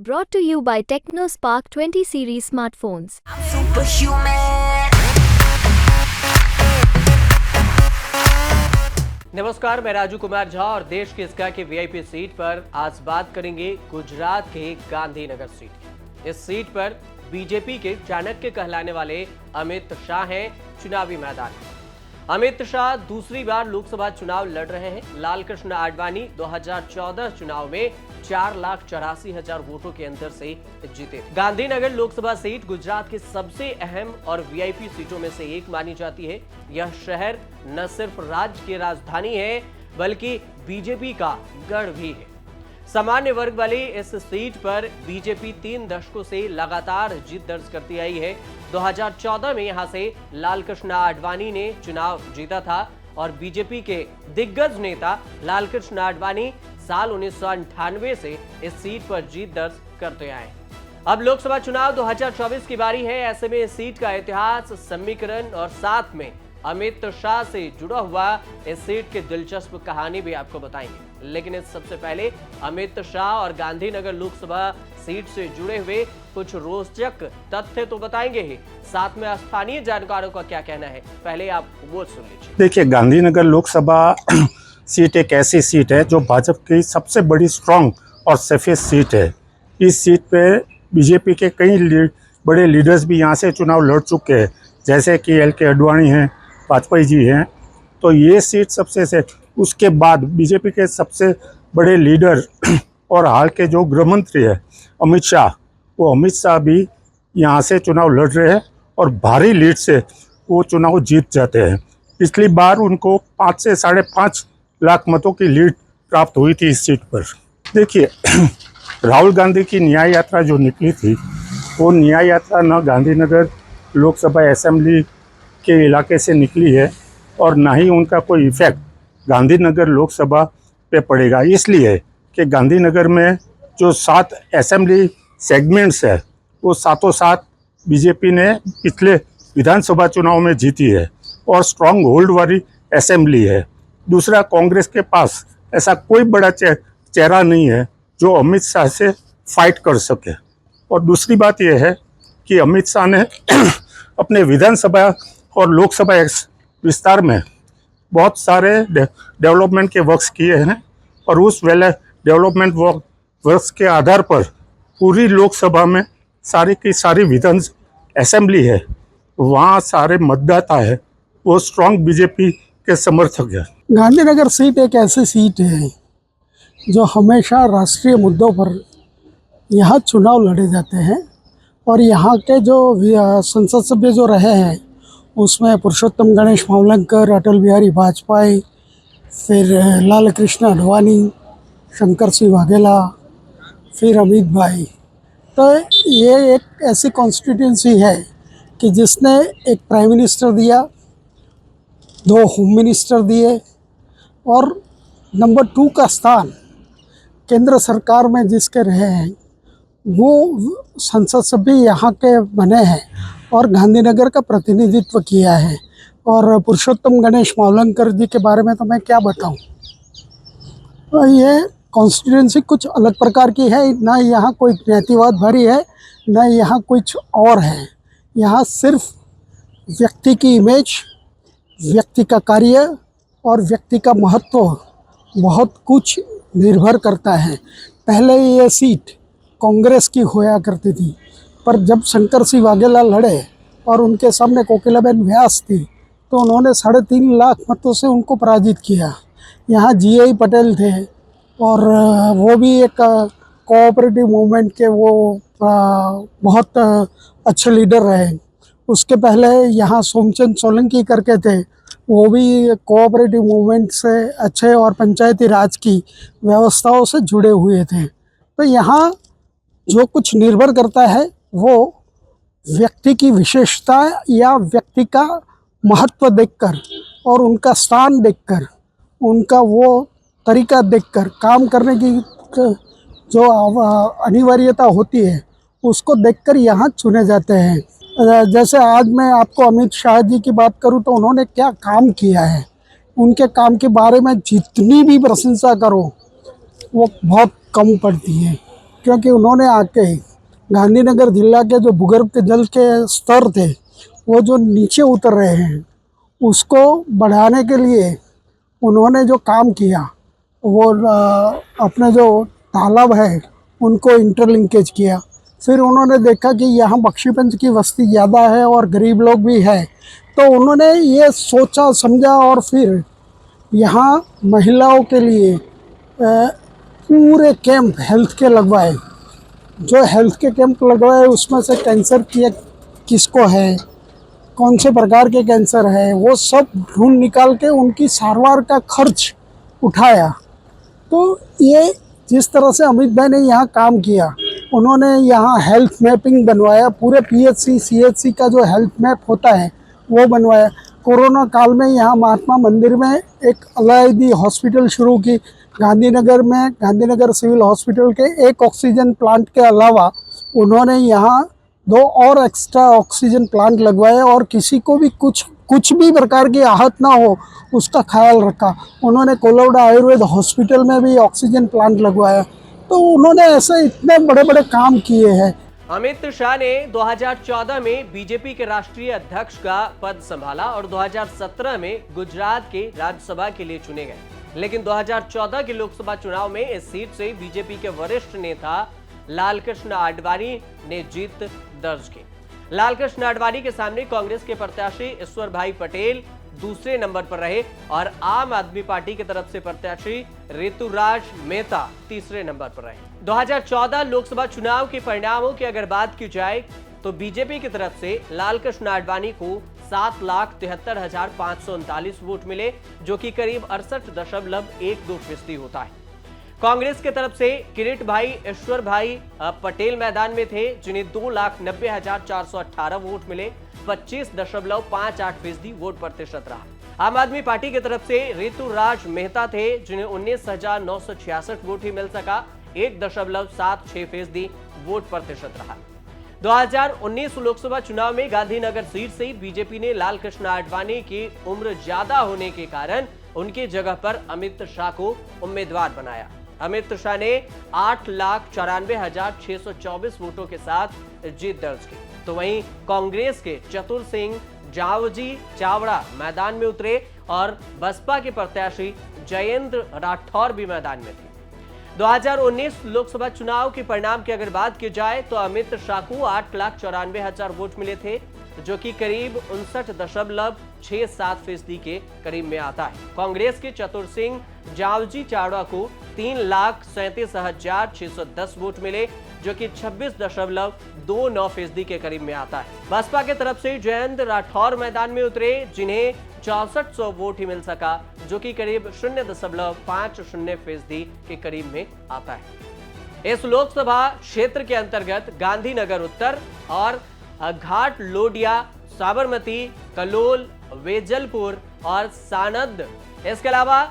Brought to you by TechnoSpark 20 series smartphones. I'm superhuman. नमस्कार, मैं राजू कुमार झा और देश की इसका की वीआईपी सीट पर आज बात करेंगे गुजरात के गांधीनगर सीट। इस सीट पर बीजेपी के चाणक्य कहलाने वाले अमित शाह हैं चुनावी मैदान में। अमित शाह दूसरी बार लोकसभा चुनाव लड़ रहे हैं। लाल कृष्ण आडवाणी 2014 चुनाव में 4,84,000 वोटों के अंतर से जीते। गांधीनगर लोकसभा सीट गुजरात की सबसे अहम और वीआईपी सीटों में से एक मानी जाती है। यह शहर न सिर्फ राज्य की राजधानी है बल्कि बीजेपी का गढ़ भी है। सामान्य वर्ग वाली इस सीट पर बीजेपी 3 दशकों से लगातार जीत दर्ज करती आई है। 2014 में यहां से लाल कृष्ण आडवाणी ने चुनाव जीता था और बीजेपी के दिग्गज नेता लाल कृष्ण आडवाणी साल 1998 से इस सीट पर जीत दर्ज करते आए। अब लोकसभा चुनाव 2024 की बारी है। ऐसे में इस सीट का इतिहास, समीकरण और साथ में अमित शाह से जुड़ा हुआ इस सीट की दिलचस्प कहानी भी आपको बताएंगे। लेकिन इस सबसे पहले अमित शाह और गांधीनगर लोकसभा सीट से जुड़े हुए कुछ रोचक तथ्य तो बताएंगे ही, साथ में स्थानीय जानकारों का क्या कहना है, पहले आप वो सुन लीजिए। देखिए, गांधीनगर लोकसभा सीट एक ऐसी सीट है जो भाजपा की सबसे बड़ी स्ट्रांग और सेफेस्ट सीट है। इस सीट पे बीजेपी के कई बड़े लीडर्स भी यहाँ से चुनाव लड़ चुके हैं, जैसे कि एल.के. आडवाणी हैं, वाजपेयी जी हैं। तो ये सीट सबसे से उसके बाद बीजेपी के सबसे बड़े लीडर और हाल के जो गृह मंत्री है अमित शाह, वो अमित शाह भी यहाँ से चुनाव लड़ रहे हैं और भारी लीड से वो चुनाव जीत जाते हैं। पिछली बार उनको 5 से 5.5 लाख मतों की लीड प्राप्त हुई थी इस सीट पर। देखिए, राहुल गांधी की न्याय यात्रा जो निकली थी, वो न्याय यात्रा न गांधीनगर लोकसभा असेंबली के इलाके से निकली है और ना ही उनका कोई इफेक्ट गांधीनगर लोकसभा पे पड़ेगा। इसलिए कि गांधीनगर में जो 7 असेंबली सेगमेंट्स है, वो सातों सात बीजेपी ने पिछले विधानसभा चुनाव में जीती है और स्ट्रांग होल्ड वाली असेंबली है। दूसरा, कांग्रेस के पास ऐसा कोई बड़ा चेहरा नहीं है जो अमित शाह से फाइट कर सके। और दूसरी बात यह है कि अमित शाह ने अपने विधानसभा और लोकसभा विस्तार में बहुत सारे डेवलपमेंट के वर्क्स किए हैं और उस डेवलपमेंट वर्क्स के आधार पर पूरी लोकसभा में सारी की सारी विधान असेंबली है, वहाँ सारे मतदाता है वो स्ट्रांग बीजेपी के समर्थक है। गांधीनगर सीट एक ऐसी सीट है जो हमेशा राष्ट्रीय मुद्दों पर यहाँ चुनाव लड़े जाते हैं और यहाँ के जो संसद सभ्य जो रहे हैं उसमें पुरुषोत्तम गणेश मावलंकर, अटल बिहारी वाजपेयी, फिर लाल कृष्ण आडवाणी, शंकर सिंह वाघेला, फिर अमित भाई। तो ये एक ऐसी कॉन्स्टिट्यूंसी है कि जिसने एक प्राइम मिनिस्टर दिया, 2 होम मिनिस्टर दिए और नंबर 2 का स्थान केंद्र सरकार में जिसके रहे हैं वो संसद सभ्य यहाँ के बने हैं और गांधीनगर का प्रतिनिधित्व किया है। और पुरुषोत्तम गणेश मावलंकर जी के बारे में तो मैं क्या बताऊं। तो ये कॉन्स्टिट्यूंसी कुछ अलग प्रकार की है, ना यहाँ कोई ज्ञातिवाद भरी है, ना यहाँ कुछ और है। यहाँ सिर्फ व्यक्ति की इमेज, व्यक्ति का कार्य और व्यक्ति का महत्व बहुत कुछ निर्भर करता है। पहले ये सीट कांग्रेस की होया करती थी, पर जब शंकर सिंह वाघेला लड़े और उनके सामने कोकिलाबेन व्यास थी तो उन्होंने 3.5 लाख मतों से उनको पराजित किया। यहाँ जी.आई. पटेल थे और वो भी एक कोऑपरेटिव मूवमेंट के वो बहुत अच्छे लीडर रहे। उसके पहले यहाँ सोमचंद सोलंकी करके थे, वो भी कोऑपरेटिव मूवमेंट से अच्छे और पंचायती राज की व्यवस्थाओं से जुड़े हुए थे। तो यहाँ जो कुछ निर्भर करता है वो व्यक्ति की विशेषता या व्यक्ति का महत्व देखकर और उनका स्थान देखकर, उनका वो तरीका देखकर, काम करने की जो अनिवार्यता होती है उसको देखकर यहाँ चुने जाते हैं। जैसे आज मैं आपको अमित शाह जी की बात करूँ तो उन्होंने क्या काम किया है, उनके काम के बारे में जितनी भी प्रशंसा करो वो बहुत कम पड़ती है। क्योंकि उन्होंने आके गांधीनगर जिला के जो भूगर्भ के जल के स्तर थे वो जो नीचे उतर रहे हैं उसको बढ़ाने के लिए उन्होंने जो काम किया वो अपने जो तालाब है उनको इंटरलिंकेज किया। फिर उन्होंने देखा कि यहाँ बख्शीपंच की बस्ती ज़्यादा है और गरीब लोग भी है, तो उन्होंने ये सोचा समझा और फिर यहाँ महिलाओं के लिए पूरे कैंप हेल्थ के लगवाए। जो हेल्थ के कैंप लगवाए उसमें से कैंसर की किसको है, कौन से प्रकार के कैंसर है, वो सब ढूंढ निकाल के उनकी सारवार का खर्च उठाया। तो ये जिस तरह से अमित भाई ने यहाँ काम किया, उन्होंने यहाँ हेल्थ मैपिंग बनवाया, पूरे पीएचसी सीएचसी का जो हेल्थ मैप होता है वो बनवाया। कोरोना काल में यहाँ महात्मा मंदिर में एक अलायदी हॉस्पिटल शुरू की। गांधीनगर में गांधीनगर सिविल हॉस्पिटल के एक ऑक्सीजन प्लांट के अलावा उन्होंने यहाँ 2 और एक्स्ट्रा ऑक्सीजन प्लांट लगवाए और किसी को भी कुछ भी प्रकार की आहत ना हो उसका ख्याल रखा। उन्होंने कोलौडा आयुर्वेद हॉस्पिटल में भी ऑक्सीजन प्लांट लगवाया। तो उन्होंने ऐसे इतने बड़े बड़े काम किए हैं। अमित शाह ने 2014 में बीजेपी के राष्ट्रीय अध्यक्ष का पद संभाला और 2017 में गुजरात के राज्यसभा के लिए चुने गए। लेकिन 2014 के लोकसभा चुनाव में इस सीट से बीजेपी के वरिष्ठ नेता लालकृष्ण आडवाणी ने जीत दर्ज की। लालकृष्ण आडवाणी के सामने कांग्रेस के प्रत्याशी ईश्वर भाई पटेल दूसरे नंबर पर रहे और आम आदमी पार्टी की तरफ से प्रत्याशी ऋतुराज मेहता तीसरे नंबर पर रहे। 2014 लोकसभा चुनाव के परिणामों की अगर बात की जाए तो बीजेपी की तरफ से लालकृष्ण आडवाणी को 7,73,539 वोट मिले, जो कि करीब 68.12% होता है। कांग्रेस की तरफ से किरीट भाई ईश्वर भाई पटेल मैदान में थे, जिन्हें 2,90,418 वोट मिले, 25.58% वोट प्रतिशत रहा। आम आदमी पार्टी की तरफ से ऋतुराज मेहता थे, जिन्हें 19,966 वोट ही मिल सका, 1.76% वोट प्रतिशत रहा। 2019 लोकसभा चुनाव में गांधीनगर सीट से बीजेपी ने लालकृष्ण आडवाणी की उम्र ज्यादा होने के कारण उनकी जगह पर अमित शाह को उम्मीदवार बनाया। अमित शाह ने 8,94,624 वोटों के साथ जीत दर्ज की। तो वहीं कांग्रेस के चतुर सिंह जावजी चावड़ा मैदान में उतरे और बसपा के प्रत्याशी जयेंद्र राठौर भी मैदान में थे। 2019 लोकसभा चुनाव के परिणाम की अगर बात की जाए तो अमित शाह को 8,94,000 वोट मिले थे, जो कि करीब 59.67% के करीब में आता है। कांग्रेस के चतुर सिंह जावजी चावड़ा को 3,37,610 वोट मिले, जो कि 26.29% के करीब में आता है। बसपा की तरफ से जयेंद्र राठौर मैदान में उतरे, जिन्हें 6400 वोट ही मिल सका, जो कि करीब 0.50% के करीब में आता है। इस लोकसभा क्षेत्र के अंतर्गत गांधीनगर उत्तर और घाट लोडिया, साबरमती, कलोल, वेजलपुर और सानंद, इसके अलावा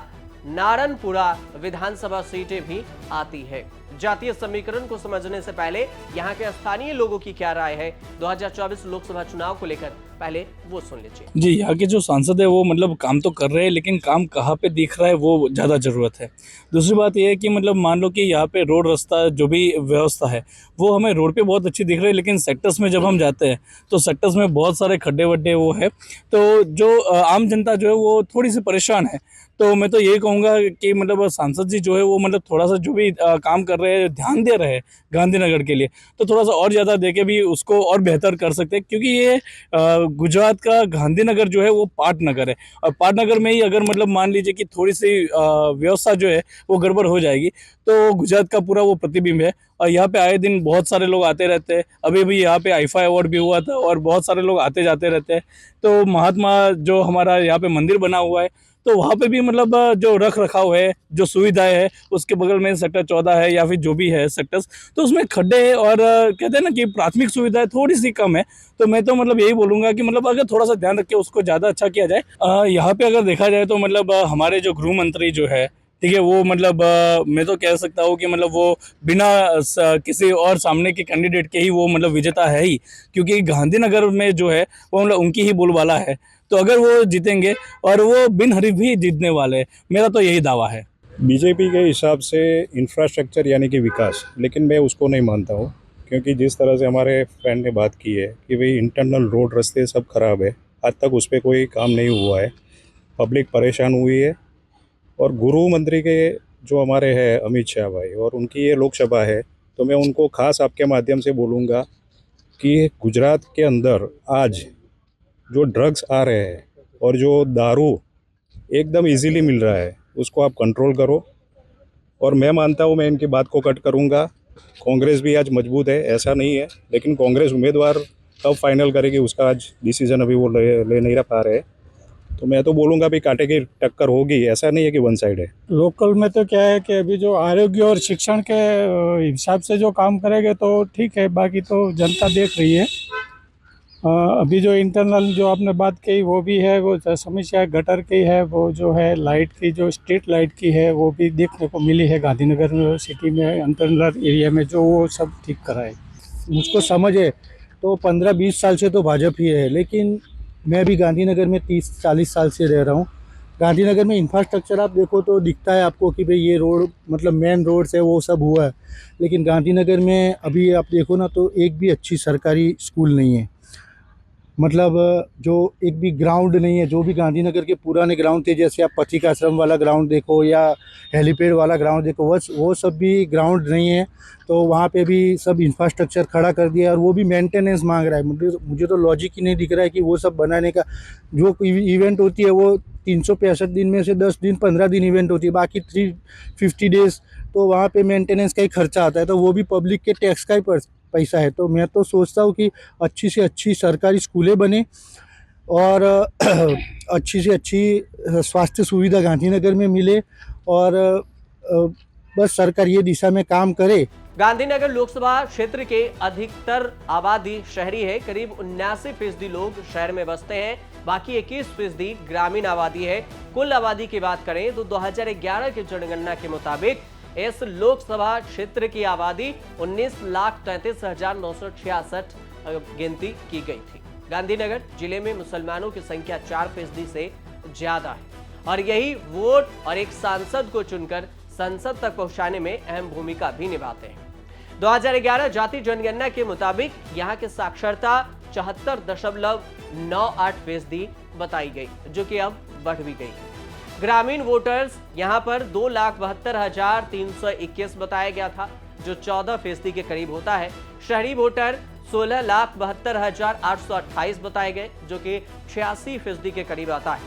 नारनपुरा विधानसभा सीटें भी आती है। जातीय समीकरण को समझने से पहले यहाँ के स्थानीय लोगों की क्या राय है 2024 लोकसभा चुनाव को लेकर, पहले वो सुन लीजिए। जी, यहाँ के जो सांसद है वो मतलब काम तो कर रहे हैं, लेकिन काम कहाँ पे दिख रहा है वो ज़्यादा ज़रूरत है। दूसरी बात ये है कि मतलब मान लो कि यहाँ पे रोड रास्ता जो भी व्यवस्था है वो हमें रोड पे बहुत अच्छी दिख रही है, लेकिन सेक्टर्स में जब हम जाते हैं तो सेक्टर्स में बहुत सारे खड्डे वड्डे वो है, तो जो आम जनता जो है वो थोड़ी सी परेशान है। तो मैं तो यही कहूँगा कि मतलब सांसद जी जो है वो मतलब थोड़ा सा जो भी काम कर रहे हैं, ध्यान दे रहे हैं गांधीनगर के लिए, तो थोड़ा सा और ज़्यादा दे के भी उसको और बेहतर कर सकते हैं, क्योंकि ये गुजरात का गांधीनगर जो है वो पाटनगर है, और पाटनगर में ही अगर मतलब मान लीजिए कि थोड़ी सी व्यवस्था जो है वो गड़बड़ हो जाएगी तो गुजरात का पूरा वो प्रतिबिंब है। और यहाँ पे आए दिन बहुत सारे लोग आते रहते हैं, अभी भी यहाँ पे आईफा अवार्ड भी हुआ था और बहुत सारे लोग आते जाते रहते हैं। तो महात्मा जो हमारा यहाँ पे मंदिर बना हुआ है, तो वहाँ पे भी मतलब जो रख रखाव है, जो सुविधाएं है, उसके बगल में सेक्टर 14 है या फिर जो भी है सेक्टर्स, तो उसमें खड्डे है और कहते हैं ना कि प्राथमिक सुविधाएं थोड़ी सी कम है। तो मैं तो मतलब यही बोलूँगा कि मतलब अगर थोड़ा सा ध्यान रख के उसको ज़्यादा अच्छा किया जाए। यहाँ पे अगर देखा जाए तो मतलब हमारे जो गृह मंत्री जो है, ठीक है, वो मतलब मैं तो कह सकता हूँ कि मतलब वो बिना किसी और सामने के कैंडिडेट के ही वो मतलब विजेता है ही, क्योंकि गांधीनगर में जो है वो मतलब उनकी ही बोलबाला है। तो अगर वो जीतेंगे और वो बिन हरीफ भी जीतने वाले हैं, मेरा तो यही दावा है। बीजेपी के हिसाब से इंफ्रास्ट्रक्चर यानी कि विकास, लेकिन मैं उसको नहीं मानता हूँ, क्योंकि जिस तरह से हमारे फ्रेंड ने बात की है कि भाई इंटरनल रोड रास्ते सब खराब है, आज तक उस पर कोई काम नहीं हुआ है, पब्लिक परेशान हुई है। और गृह मंत्री के जो हमारे हैं अमित शाह भाई, और उनकी ये लोकसभा है, तो मैं उनको खास आपके माध्यम से बोलूँगा कि गुजरात के अंदर आज जो ड्रग्स आ रहे हैं और जो दारू एकदम इजीली मिल रहा है, उसको आप कंट्रोल करो। और मैं मानता हूँ, मैं इनकी बात को कट करूँगा, कांग्रेस भी आज मजबूत है, ऐसा नहीं है, लेकिन कांग्रेस उम्मीदवार कब फाइनल करेगी उसका आज डिसीजन अभी वो ले नहीं रह पा रहे। तो मैं तो बोलूँगा भी कांटे की टक्कर होगी, ऐसा नहीं है कि वन साइड है। लोकल में तो क्या है कि अभी जो आरोग्य और शिक्षण के हिसाब से जो काम करेंगे तो ठीक है, बाकी तो जनता देख रही है। अभी जो इंटरनल जो आपने बात कही वो भी है, वो समस्या गटर की है, वो जो है लाइट की जो स्ट्रीट लाइट की है वो भी देखने को मिली है गांधीनगर सिटी में, इंटरनल एरिया में जो वो सब ठीक कराए। मुझको समझ है तो 15-20 साल से तो भाजपा ही है, लेकिन मैं भी गांधीनगर में 30-40 साल से रह रहा हूँ। गांधीनगर में इंफ्रास्ट्रक्चर आप देखो तो दिखता है आपको कि भाई ये रोड मतलब मेन रोड्स है वो सब हुआ है, लेकिन गांधीनगर में अभी आप देखो ना तो एक भी अच्छी सरकारी स्कूल नहीं है, मतलब जो एक भी ग्राउंड नहीं है। जो भी गांधीनगर के पुराने ग्राउंड थे, जैसे आप पथिक आश्रम वाला ग्राउंड देखो या हेलीपैड वाला ग्राउंड देखो, वो सब भी ग्राउंड नहीं है। तो वहाँ पे भी सब इंफ्रास्ट्रक्चर खड़ा कर दिया और वो भी मेंटेनेंस मांग रहा है। मुझे तो लॉजिक ही नहीं दिख रहा है कि वो सब बनाने का, जो इवेंट होती है वो 365 दिन में से 10 दिन 15 दिन इवेंट होती है, बाकी 350 डेज तो वहाँ पे मेंटेनेंस का ही खर्चा आता है, तो वो भी पब्लिक के टैक्स का ही पैसा है। तो मैं तो सोचता हूँ कि अच्छी से अच्छी सरकारी स्कूलें बने और अच्छी से अच्छी स्वास्थ्य सुविधा गांधीनगर में मिले और बस सरकार ये दिशा में काम करे। गांधीनगर लोकसभा क्षेत्र के अधिकतर आबादी शहरी है, करीब 79% लोग शहर में बसते हैं, बाकी 21% ग्रामीण आबादी है। कुल आबादी की बात करें तो 2011 की जनगणना के मुताबिक इस लोकसभा क्षेत्र की आबादी 19,33,966 गिनती की गई थी। गांधीनगर जिले में मुसलमानों की संख्या 4% से ज्यादा है और यही वोट और एक सांसद को चुनकर संसद तक पहुंचाने में अहम भूमिका भी निभाते हैं। 2011 जाति जनगणना के मुताबिक यहाँ की साक्षरता 74.98% बताई गई, जो कि अब बढ़ भी गई। ग्रामीण वोटर्स यहाँ पर 2,72,321 बताया गया था, जो 14% के करीब होता है। शहरी वोटर 16,72,828 बताए गए, जो कि 86% के करीब आता है।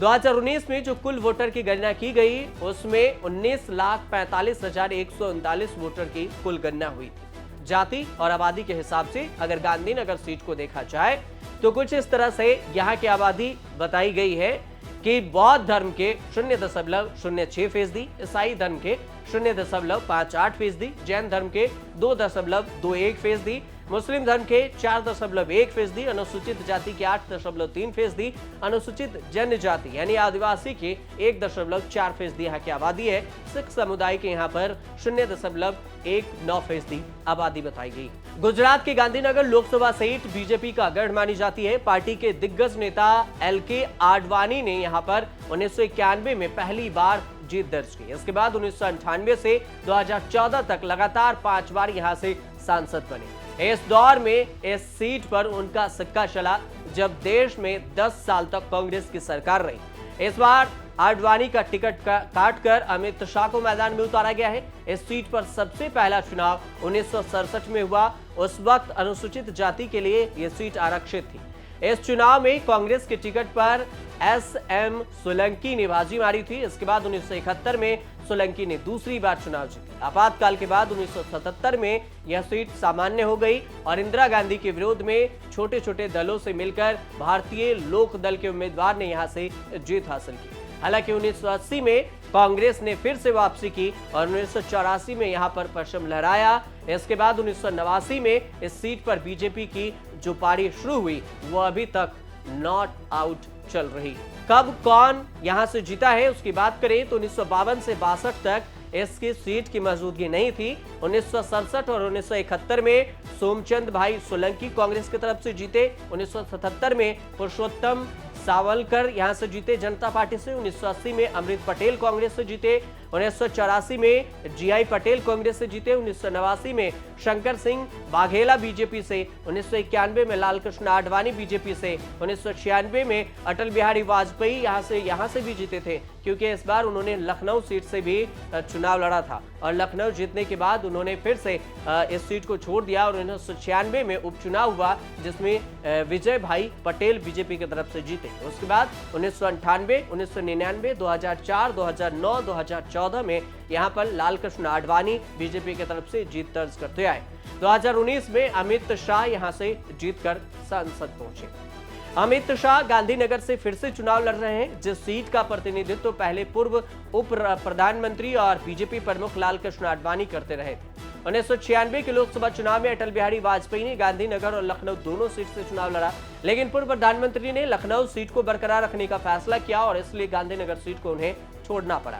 2019 में जो कुल वोटर की गणना की गई उसमें 19,45,139 वोटर की कुल गणना हुई थी। जाति और आबादी के हिसाब से अगर गांधीनगर सीट को देखा जाए तो कुछ इस तरह से यहाँ की आबादी बताई गई है कि बौद्ध धर्म के 0.06%, ईसाई धर्म के 0.58%, जैन धर्म के 2.21%, मुस्लिम धर्म के 4.1%, अनुसूचित जाति के 8.3%, अनुसूचित जनजाति यानी आदिवासी के 1.4% यहाँ की आबादी है। सिख समुदाय के यहाँ पर 0.19% आबादी बताई गई। गुजरात की गांधीनगर लोकसभा सीट बीजेपी का गढ़ मानी जाती है। पार्टी के दिग्गज नेता LK आडवाणी ने यहाँ पर 1991 में पहली बार जीत दर्ज की। इसके बाद 1998 से 2014 तक लगातार 5 बार यहाँ से सांसद बने। इस दौर में इस सीट पर उनका सिक्का चला जब देश में 10 साल तक कांग्रेस की सरकार रही। इस बार आडवाणी का टिकट काटकर अमित शाह को मैदान में उतारा गया है। इस सीट पर सबसे पहला चुनाव 1967 में हुआ। उस वक्त अनुसूचित जाति के लिए यह सीट आरक्षित थी। इस चुनाव में कांग्रेस के टिकट पर SM सोलंकी ने बाजी मारी थी। इसके बाद 1971 में सोलंकी ने दूसरी बार चुनाव जीता। आपातकाल के बाद 1977 में यह सीट सामान्य हो गई और इंदिरा गांधी के विरोध में छोटे छोटे दलों से मिलकर भारतीय लोक दल के उम्मीदवार ने यहां से जीत हासिल की। हालांकि 1980 में कांग्रेस ने फिर से वापसी की और 1984 में यहां पर परचम लहराया। इसके बाद 1989 में इस सीट पर बीजेपी की जो पारी शुरू हुई वो अभी तक नॉट आउट चल रही। कब कौन यहां से जीता है उसकी बात करें तो 1952 से 62 तक इसकी सीट की मौजूदगी नहीं थी। 1967 और 1971 में सोमचंद भाई सोलंकी कांग्रेस की तरफ से जीते। 1977 में पुरुषोत्तम सावलकर यहां से जीते जनता पार्टी से। 1980 में अमृत पटेल कांग्रेस से जीते। 1984 में जीआई पटेल कांग्रेस से जीते, 1989 में शंकर सिंह बाघेला बीजेपी से, 1991 में लालकृष्ण आडवाणी बीजेपी से, 1996 में अटल बिहारी वाजपेयी यहां से भी जीते थे, क्योंकि इस बार उन्होंने लखनऊ सीट से भी चुनाव लड़ा था और लखनऊ जीतने के बाद उन्होंने फिर से इस सीट को छोड़ दिया और 1996 में उपचुनाव हुआ जिसमें विजय भाई पटेल बीजेपी की तरफ से जीते। उसके बाद 1998, 1999, 2004, 2009, 2014 में यहां पर लालकृष्ण आडवाणी बीजेपी की तरफ से जीत दर्ज करते आए। 2019 में अमित शाह यहां से जीतकर संसद पहुंचे। अमित शाह गांधीनगर से फिर से चुनाव लड़ रहे हैं, जिस सीट का प्रतिनिधित्व पहले पूर्व उप प्रधानमंत्री और बीजेपी प्रमुख लालकृष्ण आडवाणी करते रहे थे। 1996 के लोकसभा चुनाव में अटल बिहारी वाजपेयी ने गांधीनगर और लखनऊ दोनों सीट से चुनाव लड़ा, लेकिन पूर्व प्रधानमंत्री ने लखनऊ सीट को बरकरार रखने का फैसला किया और इसलिए गांधीनगर सीट को उन्हें छोड़ना पड़ा।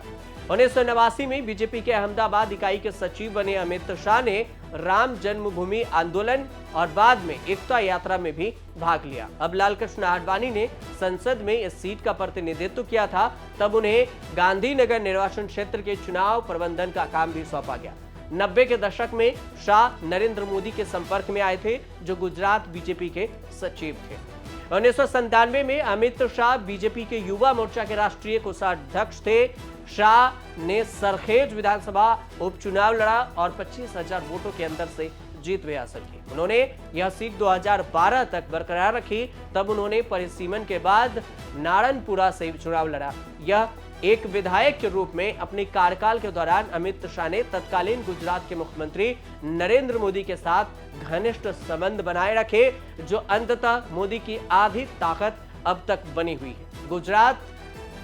1989 में बीजेपी के अहमदाबाद इकाई के सचिव बने अमित शाह ने राम जन्मभूमि आंदोलन और बाद में एकता यात्रा में भी भाग लिया। अब लालकृष्ण आडवाणी ने संसद में इस सीट का प्रतिनिधित्व किया था, तब उन्हें गांधीनगर निर्वाचन क्षेत्र के चुनाव प्रबंधन का काम भी सौंपा गया। 90 के दशक में शाह नरेंद्र मोदी के संपर्क में आए थे, जो गुजरात बीजेपी के सचिव थे। 1997 में अमित शाह बीजेपी के युवा मोर्चा के राष्ट्रीय कोषाध्यक्ष थे। शाह ने सरखेज विधानसभा उपचुनाव लड़ा और 25,000 वोटों के अंतर से जीत भी हासिल की। उन्होंने यह सीट 2012 तक बरकरार रखी, तब उन्होंने परिसीमन के बाद नारायणपुरा से चुनाव लड़ा। यह एक विधायक के रूप में अपने कार्यकाल के दौरान अमित शाह ने तत्कालीन गुजरात के मुख्यमंत्री नरेंद्र मोदी के साथ घनिष्ठ संबंध बनाए रखे, जो अंततः मोदी की आधी ताकत अब तक बनी हुई है। गुजरात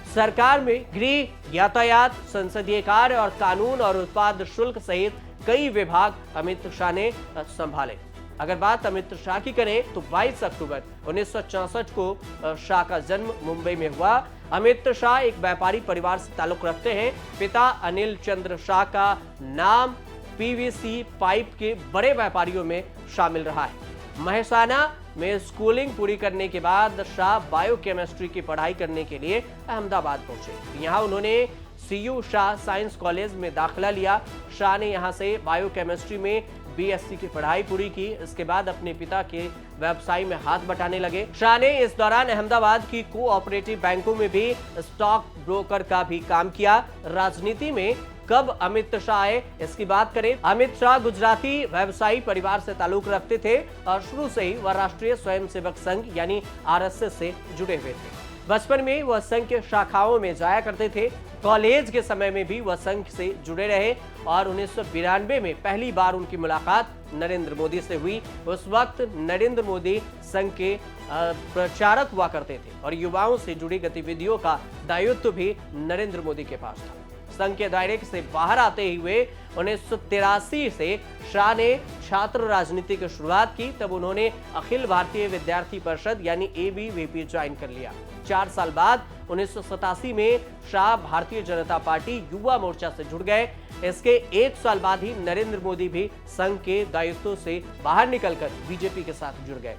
सरकार में गृह, यातायात, संसदीय कार्य और कानून और उत्पाद शुल्क सहित कई विभाग अमित शाह ने संभाले। अगर बात अमित शाह की करें तो 22 अक्टूबर 1964 को शाह का जन्म मुंबई में हुआ। अमित शाह एक व्यापारी परिवार से ताल्लुक रखते हैं। पिता अनिल चंद्र शाह का नाम पीवीसी पाइप के बड़े व्यापारियों में शामिल रहा है। महसाना में स्कूलिंग पूरी करने के बाद शाह बायोकेमिस्ट्री की पढ़ाई करने के लिए अहमदाबाद पहुंचे। यहाँ उन्होंने सीयू शाह साइंस कॉलेज में दाखिला लिया। शाह ने यहाँ से बायोकेमिस्ट्री में बीएससी की पढ़ाई पूरी की। इसके बाद अपने पिता के व्यवसाय में हाथ बटाने लगे। शाह ने इस दौरान अहमदाबाद की कोऑपरेटिव बैंकों में भी स्टॉक ब्रोकर का भी काम किया। राजनीति में कब अमित शाह आए, इसकी बात करें। अमित शाह गुजराती व्यवसायी परिवार से ताल्लुक रखते थे और शुरू से ही वह राष्ट्रीय स्वयंसेवक संघ यानी आरएसएस से जुड़े हुए थे। बचपन में वह संघ के शाखाओं में जाया करते थे। कॉलेज के समय में भी वह संघ से जुड़े रहे और 1992 में पहली बार उनकी मुलाकात नरेंद्र मोदी से हुई। उस वक्त नरेंद्र मोदी संघ के प्रचारक हुआ करते थे और युवाओं से जुड़ी गतिविधियों का दायित्व भी नरेंद्र मोदी के पास था। संघ के दायरे से बाहर आते हुए 1983 से शाह ने छात्र राजनीति की शुरुआत की। तब उन्होंने अखिल भारतीय विद्यार्थी परिषद यानी एबीवीपी ज्वाइन कर लिया। 4 साल बाद 1987 में शाह भारतीय जनता पार्टी युवा मोर्चा से जुड़ गए। इसके 1 साल बाद ही नरेंद्र मोदी भी संघ के दायित्व से बाहर निकलकर बीजेपी के साथ जुड़ गए।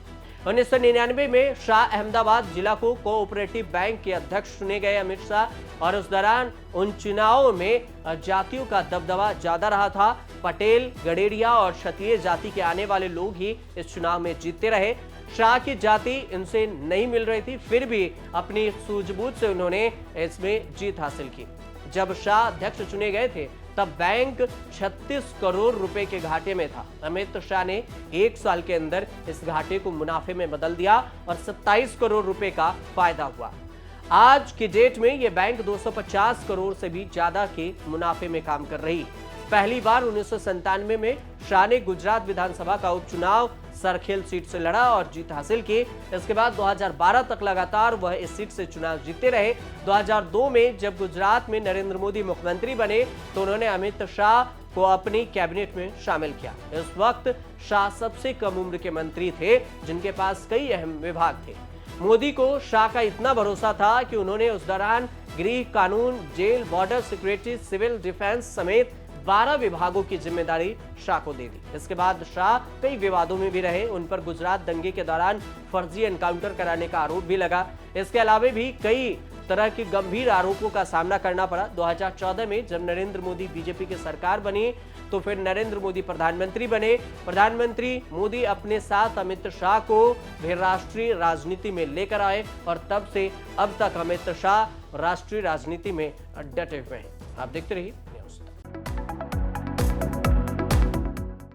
1999 में शाह अहमदाबाद जिला को कोऑपरेटिव बैंक के अध्यक्ष चुने गए अमित शाह, और उस दौरान उन चुनावों में जातियों का दबदबा ज्यादा रहा था। पटेल, गडेरिया और क्षत्रिय जाति के आने वाले लोग ही इस चुनाव में जीतते रहे। शाह की जाति इनसे नहीं मिल रही थी, फिर भी अपनी सूझबूझ से उन्होंने इसमें जीत हासिल की। जब शाह अध्यक्ष चुने गए थे तब बैंक 36 करोड़ रुपए के घाटे में था। अमित शाह ने 1 साल के अंदर इस घाटे को मुनाफे में बदल दिया और 27 करोड़ रुपए का फायदा हुआ। आज की डेट में यह बैंक 250 करोड़ से भी ज्यादा के मुनाफे में काम कर रही। पहली बार 1997 में शाह ने गुजरात विधानसभा का उपचुनाव सरखेल सीट से लड़ा और जीत हासिल की। इसके बाद 2012 तक लगातार वह इस सीट से चुनाव जीतते रहे। 2002 में जब गुजरात में नरेंद्र मोदी मुख्यमंत्री बने तो उन्होंने अमित शाह को अपनी कैबिनेट में शामिल किया। इस वक्त शाह सबसे कम उम्र के मंत्री थे जिनके पास कई अहम विभाग थे। मोदी को शाह का इतना भरोसा था कि उन्होंने उस दौरान गृह, कानून, jail, border security, civil defence समेत 12 विभागों की जिम्मेदारी शाह को दे दी। इसके बाद शाह कई विवादों में भी रहे। उन पर गुजरात दंगे के दौरान फर्जी एनकाउंटर कराने का आरोप भी लगा। इसके अलावा भी कई तरह के गंभीर आरोपों का सामना करना पड़ा। 2014 में जब नरेंद्र मोदी बीजेपी की सरकार बनी तो फिर नरेंद्र मोदी प्रधानमंत्री बने। प्रधानमंत्री मोदी अपने साथ अमित शाह को भी राष्ट्रीय राजनीति में लेकर आए और तब से अब तक अमित शाह राष्ट्रीय राजनीति में डटे हुए हैं। आप देखते रहिए